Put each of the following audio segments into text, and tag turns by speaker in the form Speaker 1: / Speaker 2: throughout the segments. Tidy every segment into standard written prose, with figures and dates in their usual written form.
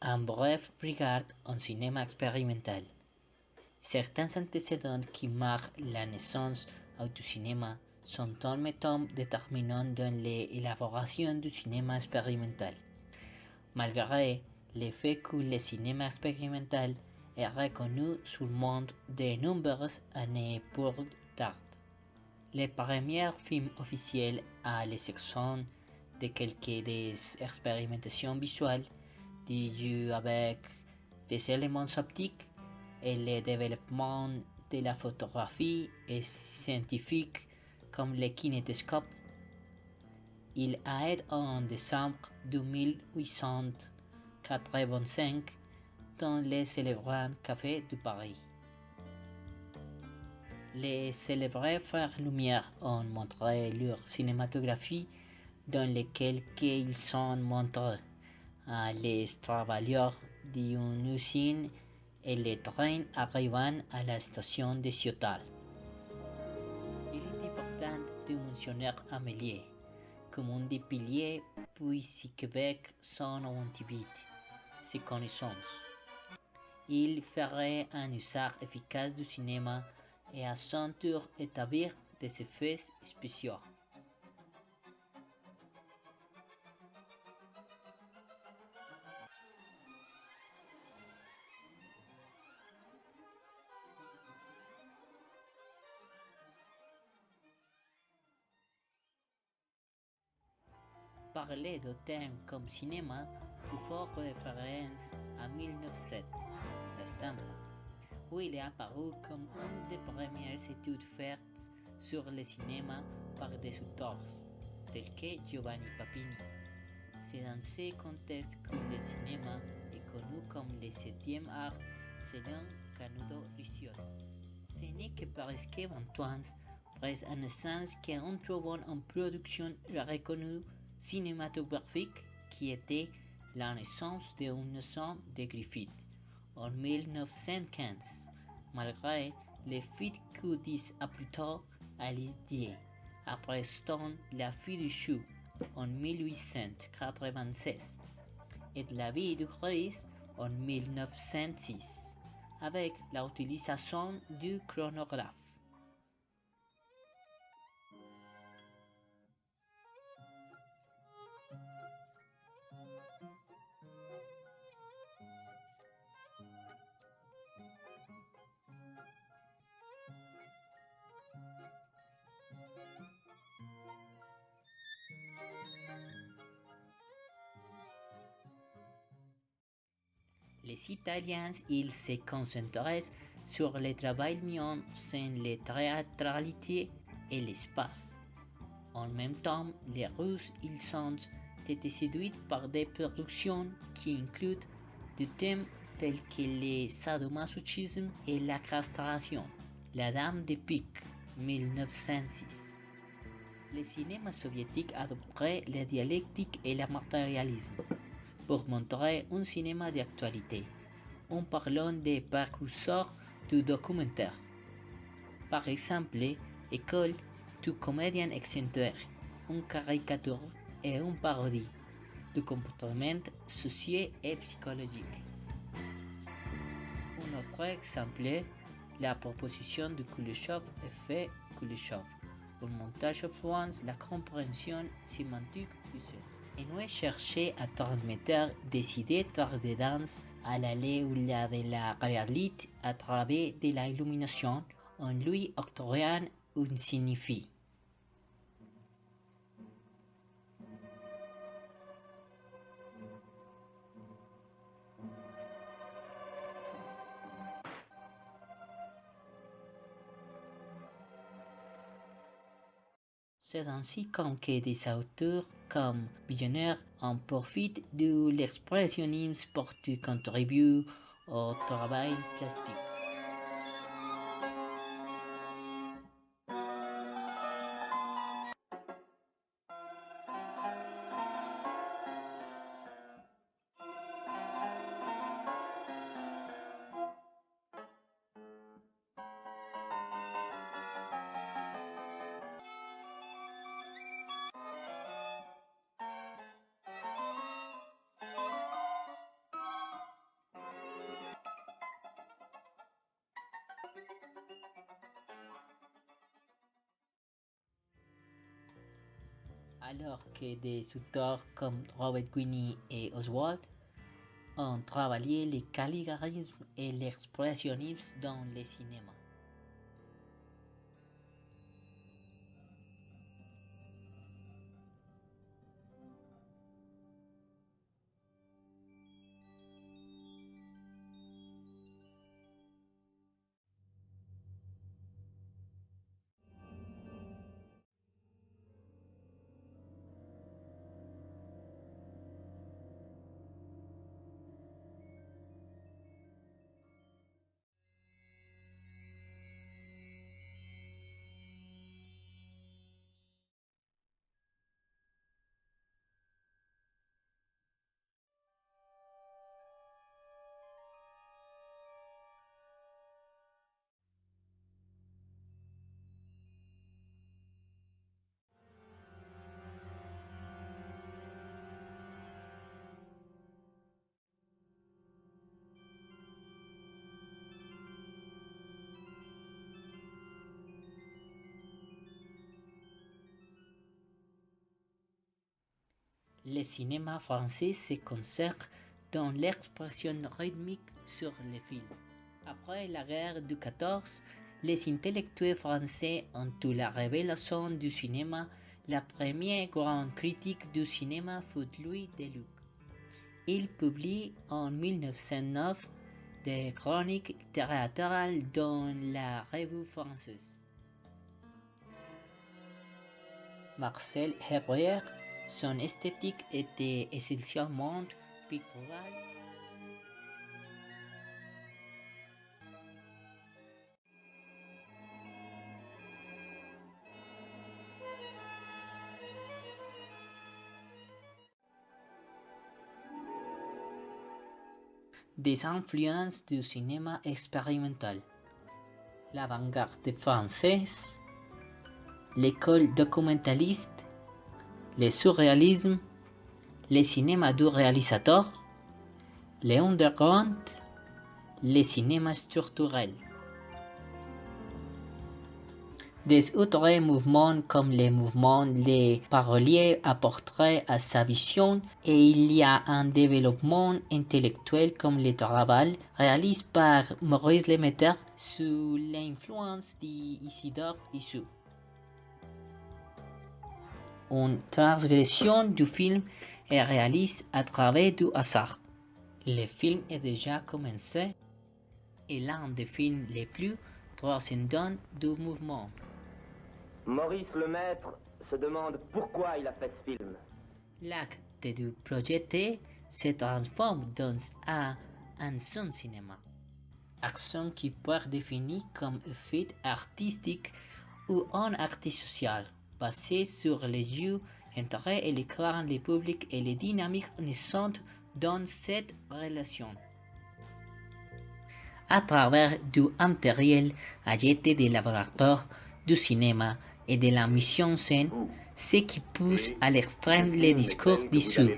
Speaker 1: un bref regard au cinéma expérimental. Certains antécédents qui marquent la naissance du cinéma sont un méthode déterminant dans l'élaboration du cinéma expérimental. Malgré le fait que le cinéma expérimental est reconnu sur le monde de nombreuses années plus tard. Les premiers films officiels, à l'exception de quelques des expérimentations visuelles, des jeux avec des éléments optiques et le développement de la photographie et scientifique comme le kinésiscope. Il a été en décembre 1885 dans le célèbre Café de Paris. Les célèbres frères Lumière ont montré leur cinématographie dans laquelle ils sont montrés les travailleurs d'une usine et les trains arrivant à la station de Ciotat. Il est important de mentionner Amélie comme un des piliers puis Québec son antidote, ses connaissances. Il ferait un usage efficace du cinéma et à son tour établir des effets spéciaux. Parler de thèmes comme cinéma ou faire référence à 1907, l'estampe, où il est apparu comme une des premières études faites sur le cinéma par des auteurs, tels que Giovanni Papini. C'est dans ce contexte que le cinéma est connu comme le septième art selon Canudo Riccioli. Ce n'est que parce que Antoine prête un sens qu'on trouve en production reconnue cinématographique qui était la naissance d'une nation de Griffith en 1915, malgré le fait que 10 ans plus tard, Alice Dier, après Stone, La fille du chou, en 1896, et La vie de Chris en 1906, avec l'utilisation du chronographe. Les Italiens, ils se concentrent sur le travail mis en scène, la théâtralité et l'espace. En même temps, les Russes, ils ont été séduits par des productions qui incluent des thèmes tels que le sadomasochisme et la castration. La Dame de Pique, 1906. Le cinéma soviétique adopterait la dialectique et le matérialisme pour montrer un cinéma d'actualité, en parlant des précurseurs du documentaire. Par exemple, École du comédien excentrique, une caricature et une parodie du comportement social et psychologique. Un autre exemple, la proposition de Kuleshov effet Kuleshov. Un montage influence la compréhension sémantique visuelle. Et nous cherché à transmettre des idées de danse à l'aller ou la de la réalité à travers de l'illumination en lui octroyant une signifie. C'est ainsi que des auteurs comme Visionnaire en profitent de l'expressionnisme pour contribuer au travail plastique. alors que des auteurs comme Robert Greene et Oswald ont travaillé le calligraphisme et l'expressionnisme dans le cinéma. Le cinéma français se consacre dans l'expression rythmique sur les films. Après la guerre du 14, les intellectuels français ont eu la révélation du cinéma. La première grande critique du cinéma fut Louis Deluc. Il publie en 1909 des chroniques théâtrales dans la Revue française. Marcel Hébrard, son esthétique était essentiellement picturale. Des influences du cinéma expérimental. L'avant-garde française, l'école documentaliste, le surréalisme, le cinéma du réalisateur, le underground, le cinéma structurel. Des autres mouvements comme les mouvements les paroliers apporteraient à sa vision et il y a un développement intellectuel comme le travail réalisé par Maurice Lemaitre sous l'influence d'Isidore Issou. Une transgression du film est réalisée à travers du hasard. Le film est déjà commencé et l'un des films les plus transcendants du mouvement.
Speaker 2: Maurice Lemaitre se demande pourquoi il a fait ce film.
Speaker 1: L'acte du projeté se transforme dans un son cinéma. Action qui peut être définie comme un fait artistique ou un acte social, basé sur les yeux, intérêts et l'écran, le public et les dynamiques naissantes dans cette relation. À travers du matériel agité des laboratoires du cinéma et de la mise en scène, ce qui pousse à l'extrême les discours d'Issou,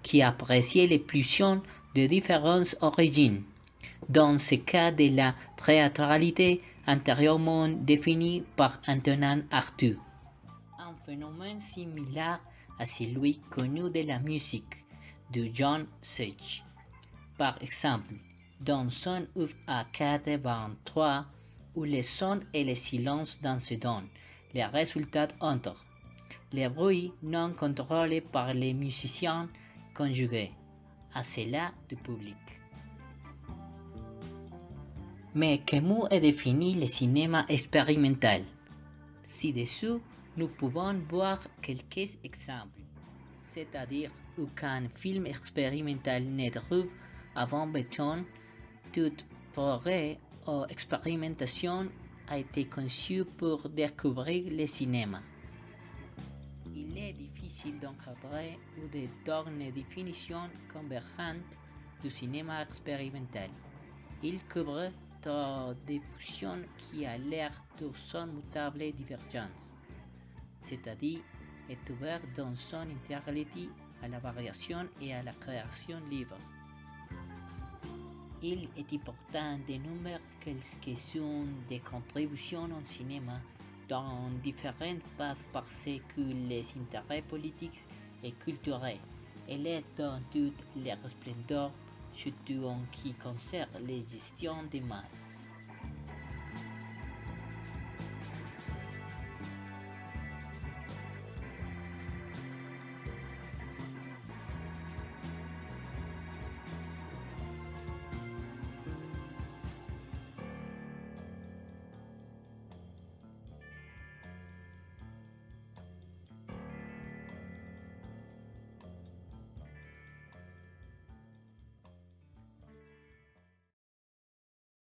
Speaker 1: qui appréciait les pulsions de différentes origines. Dans ce cas de la théâtralité antérieurement définie par Antonin Artaud. Un phénomène similaire à celui connu de la musique de John Cage. Par exemple, dans son œuvre à 83, où les sons et les silences dans se donnent, les résultats entre les bruits non contrôlés par les musiciens conjugués à cela du public. Mais comment est défini le cinéma expérimental? Ci-dessous, nous pouvons voir quelques exemples, c'est-à-dire aucun film expérimental ne trouve avant béton, toute progrès ou expérimentation a été conçu pour découvrir le cinéma. Il est difficile d'encadrer ou de donner une définition convergente du cinéma expérimental. Il couvre trop de fusions qui a l'air de son mutable divergence, c'est-à-dire est ouvert dans son intégralité à la variation et à la création libre. Il est important d'énumérer quelques-unes des contributions au cinéma dans différentes paths parce que les intérêts politiques et culturels. Elle est dans toute leur splendeur, surtout en ce qui concerne les gestions des masses.